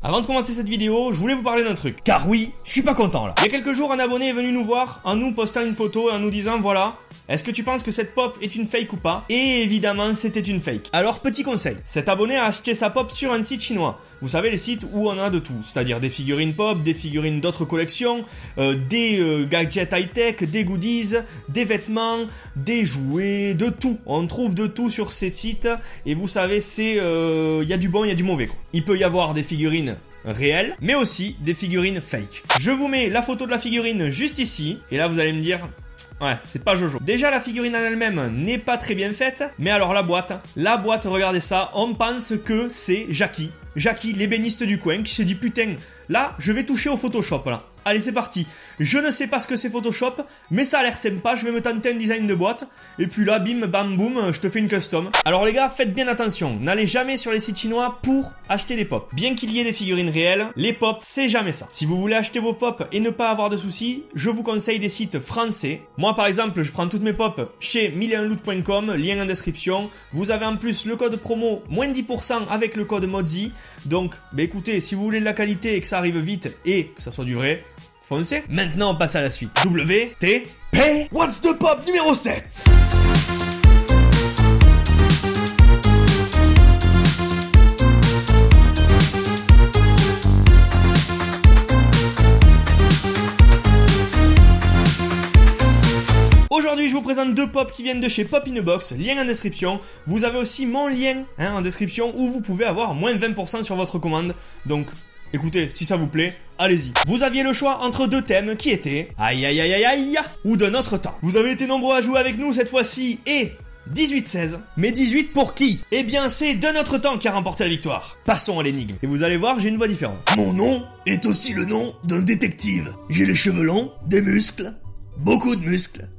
Avant de commencer cette vidéo, je voulais vous parler d'un truc. Car oui, je suis pas content là. Il y a quelques jours, un abonné est venu nous voir en nous postant une photo et en nous disant voilà, est-ce que tu penses que cette pop est une fake ou pas? Et évidemment, c'était une fake. Alors, petit conseil, cet abonné a acheté sa pop sur un site chinois. Vous savez, les sites où on a de tout, c'est-à-dire des figurines pop, des figurines d'autres collections, des gadgets high-tech, des goodies, des vêtements, des jouets, de tout. On trouve de tout sur ces sites et vous savez, c'est y a du bon, il y a du mauvais, quoi. Il peut y avoir des figurines réelles, mais aussi des figurines fake. Je vous mets la photo de la figurine juste ici, et là vous allez me dire... ouais, c'est pas Jojo. Déjà, la figurine en elle-même n'est pas très bien faite. Mais alors, la boîte, regardez ça. On pense que c'est Jackie. Jackie, l'ébéniste du coin, qui se dit putain, là, je vais toucher au Photoshop, là. Allez, c'est parti. Je ne sais pas ce que c'est Photoshop, mais ça a l'air sympa. Je vais me tenter un design de boîte. Et puis là, bim, bam, boum, je te fais une custom. Alors les gars, faites bien attention. N'allez jamais sur les sites chinois pour acheter des pops. Bien qu'il y ait des figurines réelles, les pops, c'est jamais ça. Si vous voulez acheter vos pops et ne pas avoir de soucis, je vous conseille des sites français. Moi, par exemple, je prends toutes mes pops chez 1001loot.com, lien en description. Vous avez en plus le code promo, moins 10% avec le code MODZI. Donc, bah écoutez, si vous voulez de la qualité et que ça arrive vite et que ça soit du vrai, foncez. Maintenant, on passe à la suite. WTP, What's the Pop numéro 7. Aujourd'hui, je vous présente deux pops qui viennent de chez Pop in a Box, lien en description. Vous avez aussi mon lien en description où vous pouvez avoir moins 20% sur votre commande. Donc, écoutez, si ça vous plaît, allez-y. Vous aviez le choix entre deux thèmes qui étaient aïe aïe aïe aïe aïe ou de notre temps. Vous avez été nombreux à jouer avec nous cette fois-ci et 18-16. Mais 18 pour qui? Eh bien, c'est de notre temps qui a remporté la victoire. Passons à l'énigme. Et vous allez voir, j'ai une voix différente. Mon nom est aussi le nom d'un détective. J'ai les cheveux longs, des muscles, beaucoup de muscles.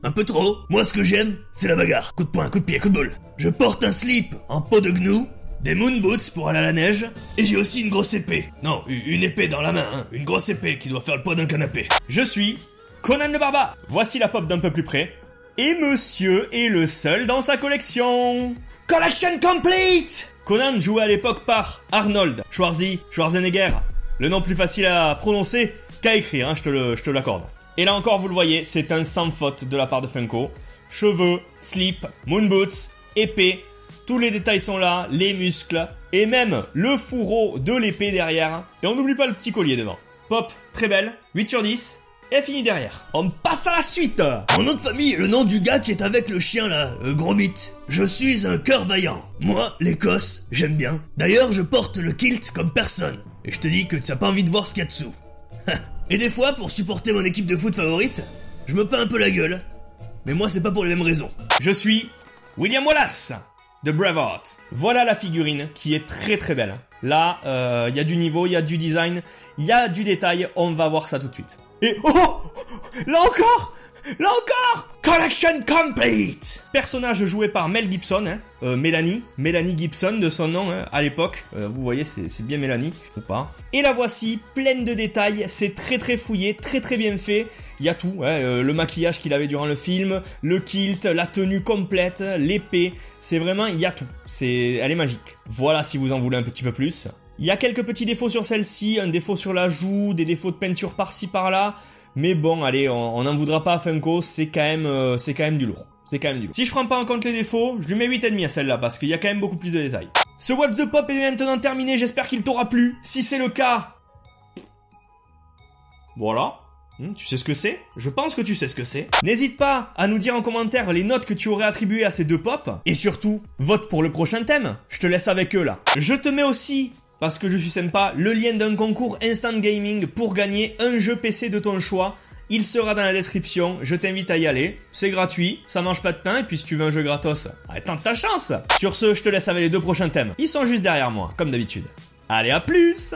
Un peu trop. Moi, ce que j'aime, c'est la bagarre. Coup de poing, coup de pied, coup de boule. Je porte un slip en peau de gnou, des moon boots pour aller à la neige, et j'ai aussi une grosse épée. Non, une épée dans la main, hein. Une grosse épée qui doit faire le poids d'un canapé. Je suis Conan le Barbare. Voici la pop d'un peu plus près. Et monsieur est le seul dans sa collection. Collection complete. Conan jouait à l'époque par Arnold Schwarzenegger. Le nom plus facile à prononcer qu'à écrire, hein, je te l'accorde. Et là encore, vous le voyez, c'est un sans faute de la part de Funko. Cheveux, slip, moon boots, épée, tous les détails sont là, les muscles, et même le fourreau de l'épée derrière. Et on n'oublie pas le petit collier devant. Pop, très belle, 8 sur 10, et fini derrière. On passe à la suite. Mon nom de famille est le nom du gars qui est avec le chien là, gros mythe. Je suis un cœur vaillant. Moi, l'Écosse, j'aime bien. D'ailleurs, je porte le kilt comme personne. Et je te dis que tu n'as pas envie de voir ce qu'il y a dessous. Et des fois, pour supporter mon équipe de foot favorite, je me peins un peu la gueule. Mais moi, c'est pas pour les mêmes raisons. Je suis William Wallace de Braveheart. Voilà la figurine qui est très très belle. Là, y a du niveau, il y a du design, il y a du détail. On va voir ça tout de suite. Et oh, là encore, Collection complete. Personnage joué par Mel Gibson, Mélanie Gibson de son nom à l'époque. Vous voyez, c'est bien Mélanie, ou pas. Et la voici, pleine de détails. C'est très très fouillé, très très bien fait. Il y a tout, le maquillage qu'il avait durant le film, le kilt, la tenue complète, l'épée. C'est vraiment, il y a tout. Elle est magique. Voilà si vous en voulez un petit peu plus. Il y a quelques petits défauts sur celle-ci, un défaut sur la joue, des défauts de peinture par-ci par-là. Mais bon, allez, on n'en voudra pas à Funko, c'est quand même du lourd. C'est quand même du lourd. Si je prends pas en compte les défauts, je lui mets 8,5 à celle-là, parce qu'il y a quand même beaucoup plus de détails. Ce What's the Pop est maintenant terminé, j'espère qu'il t'aura plu. Si c'est le cas... voilà. Tu sais ce que c'est? Je pense que tu sais ce que c'est. N'hésite pas à nous dire en commentaire les notes que tu aurais attribuées à ces deux pops. Et surtout, vote pour le prochain thème. Je te laisse avec eux là. Je te mets aussi... parce que je suis sympa, le lien d'un concours Instant Gaming pour gagner un jeu PC de ton choix. Il sera dans la description, je t'invite à y aller. C'est gratuit, ça mange pas de pain, et puis si tu veux un jeu gratos, tente ta chance. Sur ce, je te laisse avec les deux prochains thèmes. Ils sont juste derrière moi, comme d'habitude. Allez, à plus.